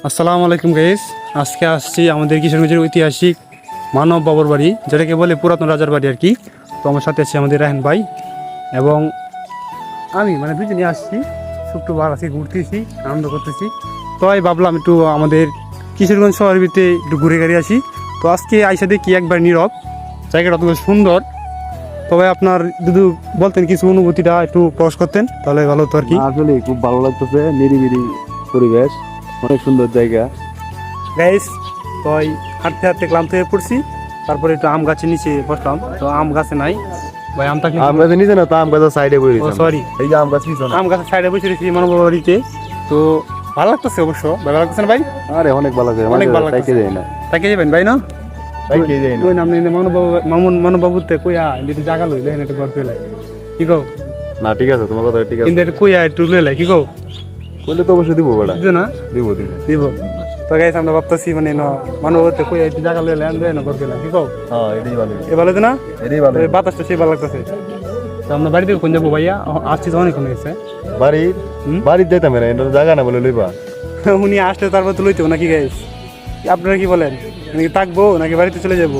আসসালামু আলাইকুম গাইস। আজকে আসছি আমাদের কিশোরগঞ্জের ঐতিহাসিক মানব বাবুর বাড়ি, যেটাকে বলে পুরাতন রাজার বাড়ি আর কি। তো আমার সাথে আছে আমাদের রাহেন ভাই এবং আমি, মানে দুজনে আসছি। শুক্রবার আজকে ঘুরতেছি, আনন্দ করতেছি। তো আমি ভাবলাম একটু আমাদের কিশোরগঞ্জ শহরের ভিতরে একটু ঘুরে গাড়ি আসি। তো আজকে আইসা দেখি একবার নীরব, জায়গাটা অত সুন্দর। তবে আপনার যদি বলতেন কিছু অনুভূতিটা একটু প্রকাশ করতেন তাহলে ভালো হতো আর কি। আসলে খুব ভালো লাগতেছে, নিরিবিলি পরিবেশ, অনেক সুন্দর জায়গা। গাইস, তো ওই হাঁটতে হাঁটতে ক্লান্ত হয়ে পড়ছি। তারপরে একটু আম গাছের নিচে বসলাম, তো আম গাছে নাই ভাই, আমটা আম গাছে নিচে না, তো আম গাছের সাইডে বসে ও সরি, এই যে আম গাছ নিচে না। আম গাছের সাইডে বসে রয়েছি মানব বাড়িতে। তো ভালো লাগতেছে অবশ্য, ভাই ভালো লাগতেছে না ভাই? আরে অনেক ভালো লাগে, অনেক ভালো তাইকে লাগতেছে। যায় না, তাকে যাবেন ভাই না? তাইকে যায় না। ওই নাম মানব বাবুতে কইয়া একটু জায়গা লই লেন, একটু ঘর পেলে কি কও? না ঠিক আছে, তোমার কথা ঠিক আছে, কিন্তু একটু কইয়া একটু লইলে কি কও? বললে তো অবশ্যই দিব বেটা, বুঝছো না? দিব দিব। দিব। তো গাইস, আমরা ভাবতেছি মানে মানব বাবুতে কইয়া একটু জায়গা লইলে আনবে না ঘর পেলে কি কও? হ্যাঁ এটাই ভালো, এ ভালো তো না? এটাই ভালো। তবে বাতাসটা সেই ভালো লাগতেছে। তো আমরা বাড়িতে কোন যাবো ভাইয়া? আসছি তো অনেকক্ষণ হয়েছে। বাড়ির যাইতাম না, এটা জায়গা না বলে লইবা। উনি আসলে তারপর তো লইতেও নাকি গাইস? আপনারা কি বলেন? নাকি থাকবো নাকি বাড়িতে চলে যাবো?